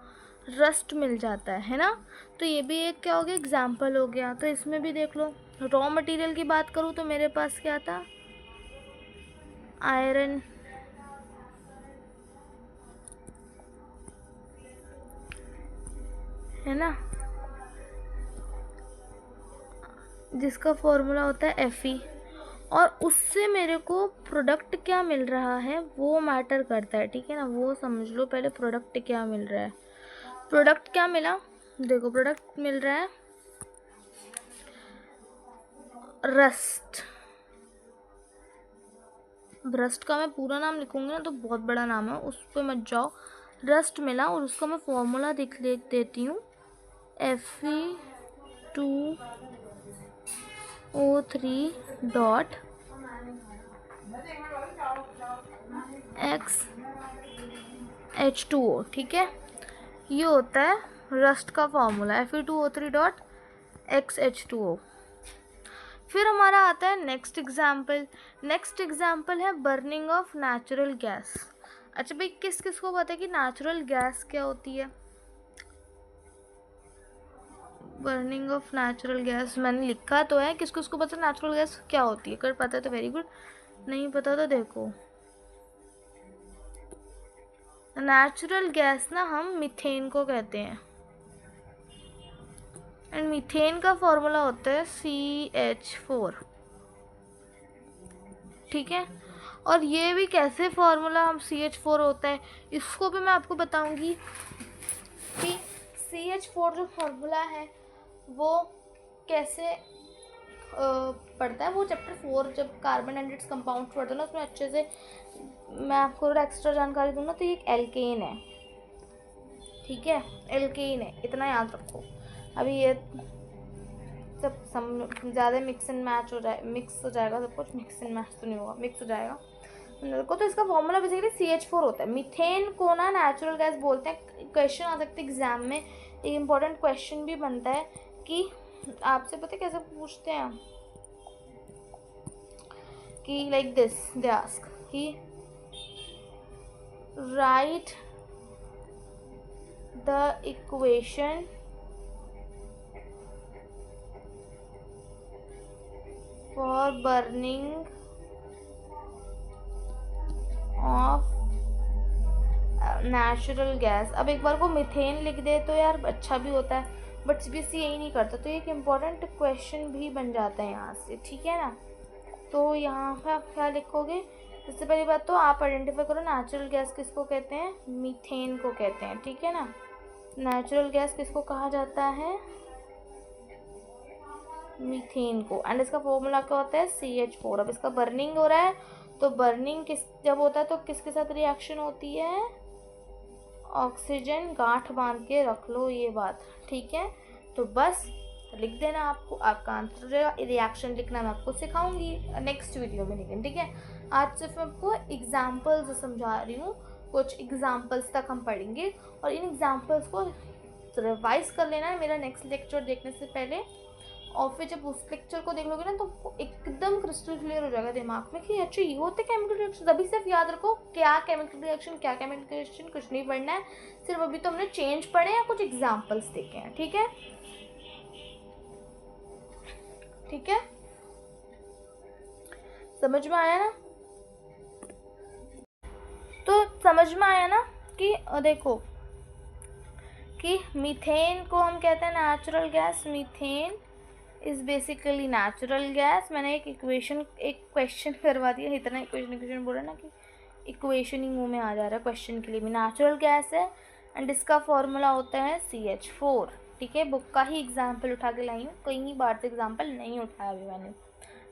रस्ट मिल जाता है ना। तो ये भी एक क्या हो गया, एग्जाम्पल हो गया। तो इसमें भी देख लो, रॉ मटेरियल की बात करूँ तो मेरे पास क्या था, आयरन, है ना, जिसका फॉर्मूला होता है Fe, और उससे मेरे को प्रोडक्ट क्या मिल रहा है वो मैटर करता है। ठीक है ना, वो समझ लो पहले प्रोडक्ट क्या मिल रहा है। प्रोडक्ट क्या मिला, देखो प्रोडक्ट मिल रहा है रस्ट। रस्ट का मैं पूरा नाम लिखूंगी ना तो बहुत बड़ा नाम है, उस पर मत जाओ। रस्ट मिला और उसका मैं फॉर्मूला लिख देती हूँ, Fe2O3.XH2O। ठीक है, ये होता है रस्ट का फॉर्मूला, Fe2O3.XH2O। फिर हमारा आता है नेक्स्ट एग्जाम्पल। नेक्स्ट एग्जाम्पल है बर्निंग ऑफ नेचुरल गैस। अच्छा भाई, किस किस को पता है कि नेचुरल गैस क्या होती है, बर्निंग ऑफ नेचुरल गैस मैंने लिखा तो है, किस किस को पता है नेचुरल गैस क्या होती है, अगर पता है तो वेरी गुड, नहीं पता तो देखो। नेचुरल गैस ना हम मीथेन को कहते हैं, एंड मीथेन का फॉर्मूला होता है CH4। ठीक है, और ये भी कैसे फॉर्मूला हम CH4 होता है इसको भी मैं आपको बताऊंगी कि CH4 जो फॉर्मूला है वो कैसे पढ़ता है। वो चैप्टर 4 जब कार्बन एंड इट्स कंपाउंड पढ़ते हैं ना, उसमें अच्छे से मैं आपको एक्स्ट्रा जानकारी दूंगा। तो ये एक एल्केन है, ठीक है, एल्केन है, इतना याद रखो। अभी ये सब ज़्यादा मिक्स एंड मैच हो जाए, मिक्स हो जाएगा सब कुछ, मिक्स एंड मैच तो नहीं होगा, मिक्स हो जाएगा को। तो इसका फॉर्मूला बेसिकली CH4 होता है। मीथेन को ना नेचुरल गैस बोलते हैं। क्वेश्चन आ सकते हैं एग्जाम में, एक इम्पॉर्टेंट क्वेश्चन भी बनता है कि आपसे पता है कैसे पूछते हैं, कि लाइक दिस दे आस्क कि right the equation for burning of natural gas. अब एक बार को मीथेन लिख दे तो यार अच्छा भी होता है, बट सीबीएसई यही नहीं करता, तो एक इम्पॉर्टेंट क्वेश्चन भी बन जाता है यहाँ से, ठीक है ना। तो यहाँ पे आप क्या लिखोगे, सबसे पहली बात तो आप आइडेंटिफाई करो नेचुरल गैस किसको कहते हैं, मीथेन को कहते हैं, ठीक है ना। नेचुरल गैस किसको कहा जाता है, मीथेन को। एंड इसका फॉर्मूला क्या होता है, CH4। अब इसका बर्निंग हो रहा है, तो बर्निंग किस जब होता है तो किसके साथ रिएक्शन होती है, ऑक्सीजन। गांठ बांध के रख लो ये बात, ठीक है। तो बस लिख देना, आपको आपका आंसर हो जाएगा। रिएक्शन लिखना मैं आपको सिखाऊंगी नेक्स्ट वीडियो में, लेकिन ठीक है आज सिर्फ मैं आपको एग्जाम्पल्स समझा रही हूँ। कुछ एग्जाम्पल्स तक हम पढ़ेंगे और इन एग्जाम्पल्स को रिवाइज कर लेना है मेरा नेक्स्ट लेक्चर देखने से पहले, और फिर जब उस लेक्चर को देख लोगे ना तो एकदम क्रिस्टल क्लियर हो जाएगा दिमाग में कि अच्छा ये होते केमिकल रिएक्शन। अभी सिर्फ याद रखो क्या केमिकल रिएक्शन, क्या केमिकल रिएक्शन, कुछ नहीं पढ़ना है, सिर्फ अभी तो हमने चेंज पढ़े या कुछ एग्जाम्पल्स देखे हैं, ठीक है। ठीक है, समझ में आया ना। तो समझ में आया ना कि देखो कि मीथेन को हम कहते हैं natural gas. Methane is basically natural gas. मैंने एक क्वेश्चन करवा दिया, इतना इक्वेशन बोला ना कि इक्वेशन ही मुंह में आ जा रहा है क्वेश्चन के लिए भी। नेचुरल गैस है एंड इसका फॉर्मूला होता है CH4, ठीक है। बुक का ही एग्जाम्पल उठा के लाई हूँ, कहीं बार से एग्जाम्पल नहीं उठाया अभी मैंने।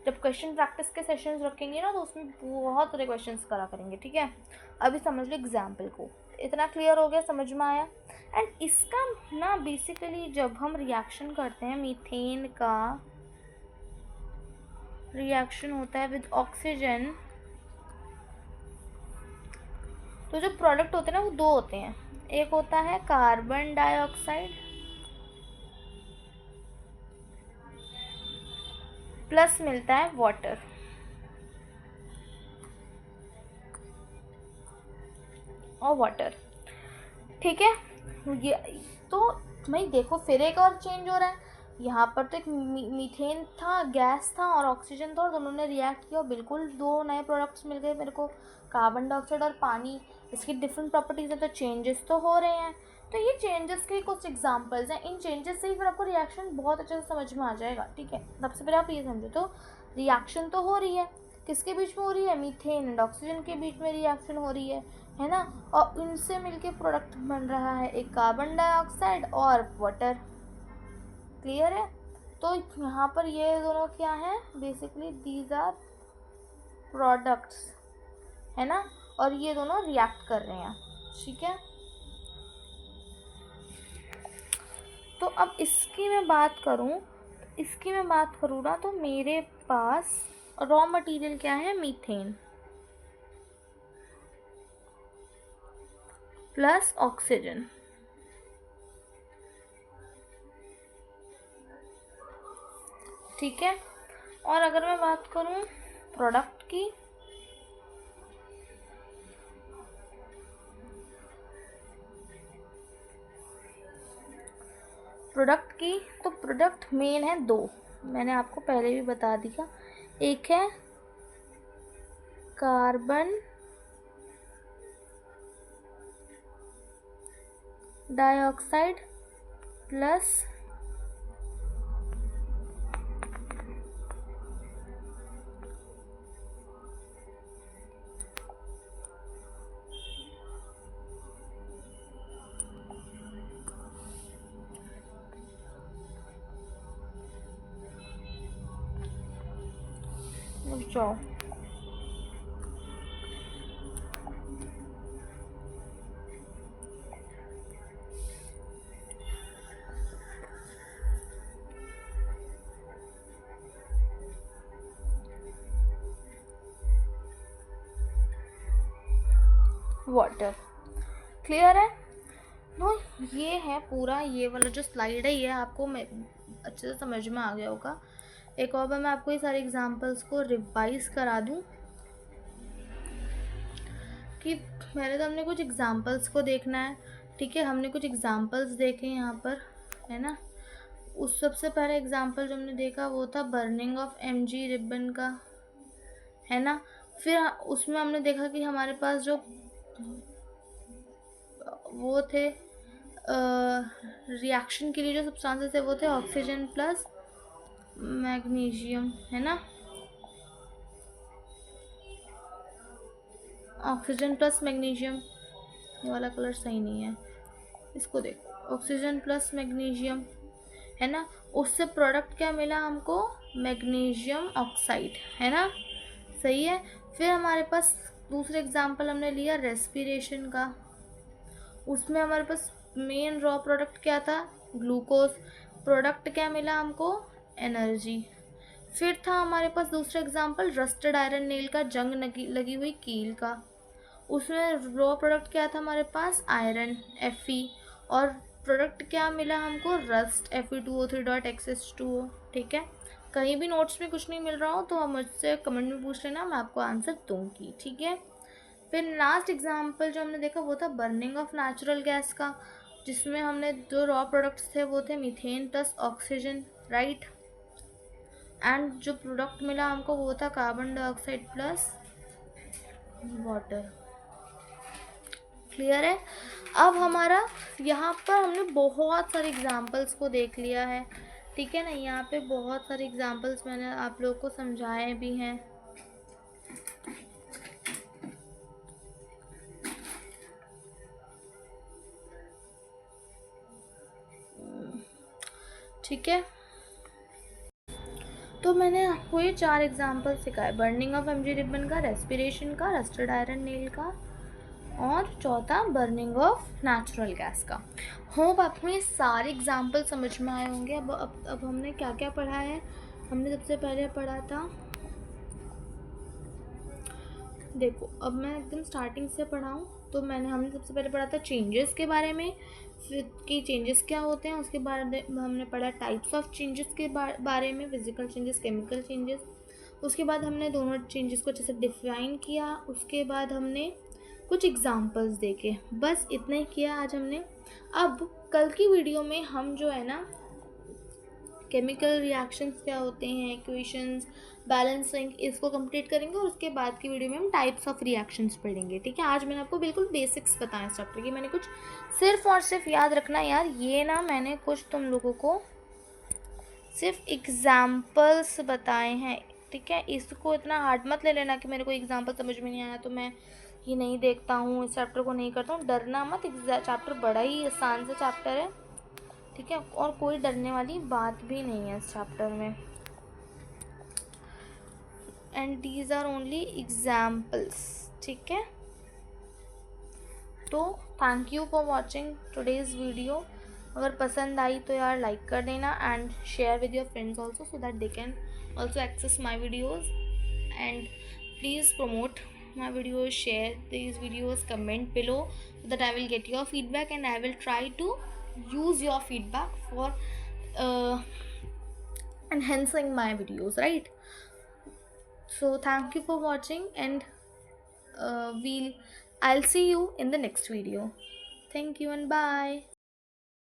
जब क्वेश्चन प्रैक्टिस के सेशंस रखेंगे ना तो उसमें बहुत सारे क्वेश्चंस करा करेंगे, ठीक है। अभी समझ लो एग्जाम्पल को, इतना क्लियर हो गया, समझ में आया। एंड इसका ना बेसिकली जब हम रिएक्शन करते हैं, मीथेन का रिएक्शन होता है विद ऑक्सीजन, तो जो प्रोडक्ट होते हैं ना वो दो होते हैं। एक होता है कार्बन डाइऑक्साइड प्लस मिलता है वाटर, और वाटर, ठीक है। ये तो भाई देखो फिर एक और चेंज हो रहा है, यहाँ पर तो एक मीथेन था, गैस था, और ऑक्सीजन था, और दोनों ने रिएक्ट किया, बिल्कुल दो नए प्रोडक्ट्स मिल गए मेरे को, कार्बन डाइऑक्साइड और पानी। इसकी डिफरेंट प्रॉपर्टीज़ हैं, तो चेंजेस तो हो रहे हैं। तो ये चेंजेस के कुछ एग्जांपल्स हैं, इन चेंजेस से ही फिर आपको रिएक्शन बहुत अच्छे से समझ में आ जाएगा, ठीक है। सबसे पहले आप ये समझो, तो रिएक्शन तो हो रही है, किसके बीच में हो रही है, मीथेन एंड ऑक्सीजन के बीच में रिएक्शन हो रही है ना। और इनसे मिलके प्रोडक्ट बन रहा है एक कार्बन डाइऑक्साइड और वाटर, क्लियर है। तो यहाँ पर ये दोनों क्या है, बेसिकली दीज आर प्रोडक्ट्स, है ना, और ये दोनों रिएक्ट कर रहे हैं, ठीक है। तो अब इसकी मैं बात करूँ ना, तो मेरे पास रॉ मटेरियल क्या है, मीथेन प्लस ऑक्सीजन, ठीक है। और अगर मैं बात करूं प्रोडक्ट की, तो प्रोडक्ट मेन है दो, मैंने आपको पहले भी बता दिया। एक है कार्बन डाइऑक्साइड प्लस जाओ वाटर, क्लियर है। नो ये है पूरा, ये वाला जो स्लाइड है ये आपको अच्छे से समझ में आ गया होगा एक और बार मैं आपको ये सारे एग्जांपल्स को रिवाइज करा दूं कि पहले तो हमने कुछ एग्जांपल्स को देखना है, ठीक है। हमने कुछ एग्जांपल्स देखे यहाँ पर, है ना। उस सबसे पहले एग्जांपल जो हमने देखा वो था बर्निंग ऑफ एमजी रिबन का, है ना। फिर उसमें हमने देखा कि हमारे पास जो वो थे रिएक्शन के लिए जो सब्सटेंसेस थे वो थे ऑक्सीजन प्लस मैग्नीशियम, है ना। ऑक्सीजन प्लस मैग्नीशियम, ये वाला कलर सही नहीं है, इसको देखो, ऑक्सीजन प्लस मैग्नीशियम, है ना। उससे प्रोडक्ट क्या मिला हमको, मैग्नीशियम ऑक्साइड, है ना, सही है। फिर हमारे पास दूसरा एग्जांपल हमने लिया रेस्पिरेशन का, उसमें हमारे पास मेन रॉ प्रोडक्ट क्या था, ग्लूकोज, प्रोडक्ट क्या मिला हमको, एनर्जी। फिर था हमारे पास दूसरा एग्जांपल रस्टेड आयरन नेल का, जंग लगी हुई कील का, उसमें रॉ प्रोडक्ट क्या था हमारे पास, आयरन Fe, और प्रोडक्ट क्या मिला हमको, रस्ट Fe2O3.XH2O, ठीक है। कहीं भी नोट्स में कुछ नहीं मिल रहा हो तो हम मुझसे कमेंट में पूछ लेना, मैं आपको आंसर दूंगी, ठीक है। फिर लास्ट एग्जांपल जो हमने देखा वो था बर्निंग ऑफ नेचुरल गैस का, जिसमें हमने जो रॉ प्रोडक्ट्स थे वो थे methane plus oxygen, right. And जो प्रोडक्ट मिला हमको वो था carbon dioxide plus water, clear है। अब हमारा यहाँ पर हमने बहुत सारे एग्जांपल्स को देख लिया है, ठीक है ना। यहाँ पे बहुत सारे एग्जांपल्स मैंने आप लोगों को समझाए भी हैं, ठीक है। तो मैंने आपको ये 4 एग्जांपल सिखाए, बर्निंग ऑफ एमजी रिबन का, रेस्पिरेशन का, रस्टेड आयरन नेल का, और चौथा बर्निंग ऑफ नेचुरल गैस का। होप आपको ये सारे एग्जांपल समझ में आए होंगे। अब हमने क्या क्या पढ़ा है, हमने सबसे पहले पढ़ा था, देखो अब मैं एकदम स्टार्टिंग से पढ़ाऊँ तो हमने सबसे पहले पढ़ा था चेंजेस के बारे में, फिर कि चेंजेस क्या होते हैं, उसके बाद हमने पढ़ा टाइप्स ऑफ चेंजेस के बारे में, फिजिकल चेंजेस, केमिकल चेंजेस। उसके बाद हमने दोनों चेंजेस को अच्छे से डिफाइन किया, उसके बाद हमने कुछ एग्जांपल्स देखे, बस इतना ही किया आज हमने। अब कल की वीडियो में हम जो है ना केमिकल रिएक्शंस क्या होते हैं, इक्वेशंस, बैलेंसिंग, इसको कंप्लीट करेंगे, और उसके बाद की वीडियो में हम टाइप्स ऑफ रिएक्शंस पढ़ेंगे, ठीक है। आज मैंने आपको बिल्कुल बेसिक्स बताया इस चैप्टर की, मैंने कुछ सिर्फ और सिर्फ याद रखना यार, ये ना मैंने कुछ तुम लोगों को सिर्फ एग्जाम्पल्स बताए हैं, ठीक है। इसको इतना हार्ड मत ले लेना कि मेरे को एग्जाम्पल समझ में नहीं आया तो मैं ये नहीं देखता हूँ, इस चैप्टर को नहीं करता हूँ, डरना मत, चैप्टर बड़ा ही आसान सा चैप्टर है, ठीक है, और कोई डरने वाली बात भी नहीं है इस चैप्टर में। And these are only examples, ठीक है। तो thank you for watching today's video. अगर पसंद आई तो यार लाइक कर देना and share with your friends also, so that they can also access my videos, and please promote my videos, share these videos, comment below so that I will get your feedback and I will try to use your feedback for enhancing my videos, right? So thank you for watching, and I'll see you in the next video. Thank you and bye.